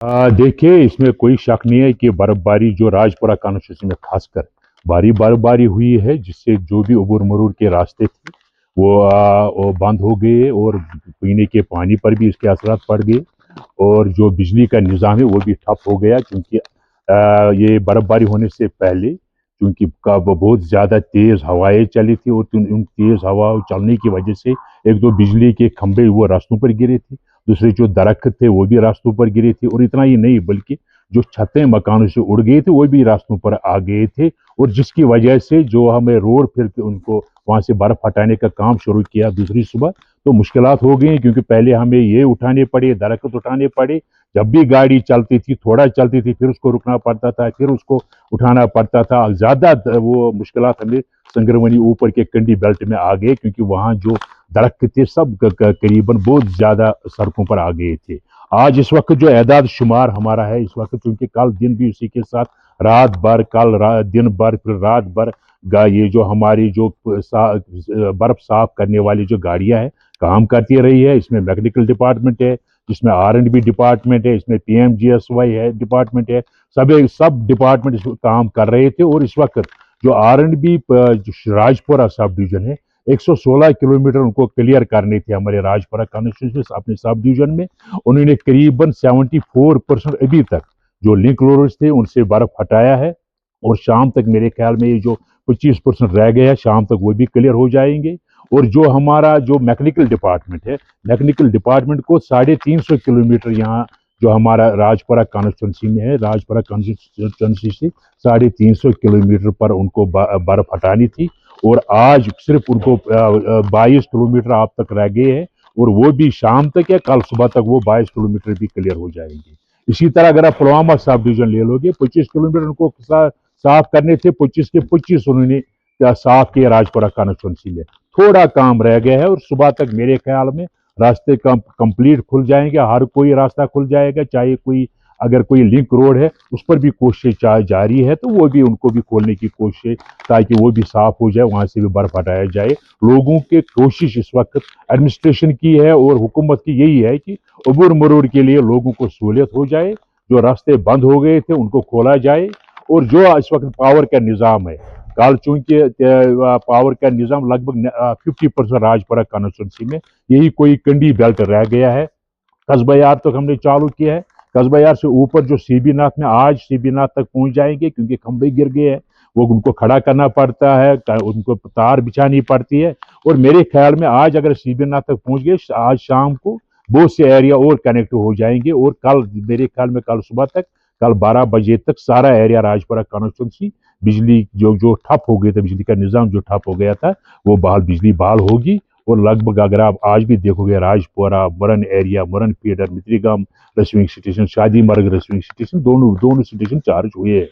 देखिए, इसमें कोई शक नहीं है कि बर्फबारी जो राजपुरा कॉन्स्टिट्यूंसी में खासकर भारी बर्फबारी हुई है, जिससे जो भी उबूर मरूर के रास्ते थे वो बंद हो गए, और पीने के पानी पर भी इसके असरात पड़ गए। और जो बिजली का निज़ाम है वो भी ठप हो गया, क्योंकि ये बर्फबारी होने से पहले क्योंकि कब बहुत ज़्यादा तेज़ हवाएं चली थी, और उन तेज़ हवा चलने की वजह से एक दो बिजली के खंभे वो रास्तों पर गिरे थे, दूसरे जो दरख्त थे वो भी रास्तों पर गिरे थे, और इतना ही नहीं बल्कि जो छतें मकानों से उड़ गए थे वो भी रास्तों पर आ गए थे। और जिसकी वजह से जो हमें रोड फिर के उनको वहां से बर्फ हटाने का काम शुरू किया दूसरी सुबह, तो मुश्किलात हो गई, क्योंकि पहले हमें ये उठाने पड़े, दरख्त उठाने पड़े। जब भी गाड़ी चलती थी, थोड़ा चलती थी, फिर उसको रुकना पड़ता था, फिर उसको उठाना पड़ता था। ज्यादा वो मुश्किलात हमें संगरवनी ऊपर के कंडी बेल्ट में आ गए, क्योंकि वहां जो दरख्त थे सब करीबन बहुत ज्यादा सड़कों पर आ गए थे। आज इस वक्त जो एदाद शुमार हमारा है इस वक्त, क्योंकि कल दिन भी उसी के साथ रात भर, दिन भर, फिर रात भर ये जो हमारी जो बर्फ साफ करने वाली जो गाड़ियां हैं काम करती रही है। इसमें मैकेनिकल डिपार्टमेंट है, जिसमें R&B डिपार्टमेंट है, इसमें PMGSY है डिपार्टमेंट है। सब डिपार्टमेंट इस काम कर रहे थे। और इस वक्त जो R&B जो राजपुरा सब डिवीजन है, 116 किलोमीटर उनको क्लियर करने थे हमारे राजपुरा कॉन्स्टिट्यूंसी अपने सब डिवीजन में। उन्होंने करीबन 74% अभी तक जो लिंक रोड्स थे उनसे बर्फ हटाया है, और शाम तक मेरे ख्याल में ये जो 25% रह गया है, शाम तक वो भी क्लियर हो जाएंगे। और जो हमारा जो मैकेनिकल डिपार्टमेंट है, मैकेनिकल डिपार्टमेंट को 350 किलोमीटर यहाँ जो हमारा राजपुरा कॉन्स्टिट्यूंसी में है, राजपुरा कॉन्स्टिट्यूंसी से 350 किलोमीटर पर उनको बर्फ हटानी थी। और आज सिर्फ उनको 22 किलोमीटर आप तक रह गए हैं, और वो भी शाम तक या कल सुबह तक वो 22 किलोमीटर भी क्लियर हो जाएंगे। इसी तरह अगर आप पुलवामा सब डिवीजन ले लोगे, 25 किलोमीटर उनको साफ करने थे, 25 के 25 उन्होंने साफ किए राजपुरा कॉन्स्टिट्यूंसी में। थोड़ा काम रह गया है, और सुबह तक मेरे ख्याल में रास्ते कंप्लीट खुल जाएंगे, हर कोई रास्ता खुल जाएगा। चाहे कोई अगर कोई लिंक रोड है उस पर भी कोशिश जारी है, तो वो भी उनको भी खोलने की कोशिश, ताकि वो भी साफ हो जाए, वहां से भी बर्फ हटाया जाए। लोगों की कोशिश इस वक्त एडमिनिस्ट्रेशन की है और हुकूमत की यही है कि अबूर मरूर के लिए लोगों को सहूलियत हो जाए, जो रास्ते बंद हो गए थे उनको खोला जाए। और जो इस वक्त पावर का निज़ाम है, कल चूंकि पावर का निज़ाम लगभग 50% राजपुरा कॉन्स्टिट्यूंसी में, यही कोई कंडी बेल्ट रह गया है। कस्बा यार तक हमने चालू किया है, कस्बा यार से ऊपर जो सीबी नाथ में, आज सीबी नाथ तक पहुंच जाएंगे, क्योंकि खंभे गिर गए हैं, वो उनको खड़ा करना पड़ता है, उनको तार बिछानी पड़ती है। और मेरे ख्याल में आज अगर सीबी नाथ तक पहुंच गए, आज शाम को बहुत से एरिया और कनेक्ट हो जाएंगे, और कल मेरे ख्याल में कल सुबह तक, कल 12 बजे तक सारा एरिया राजपुरा कॉन्स्टिट्यूंसी बिजली जो ठप हो गया था, बिजली का निज़ाम जो ठप हो गया था, वो बिजली बहाल होगी। और लगभग अगर आप आज भी देखोगे, Rajpura, Muran area, Muran feeder, Mitrigam receiving station, Shadi Marg receiving station, दोनों दोनों स्टेशन चार्ज हुए हैं।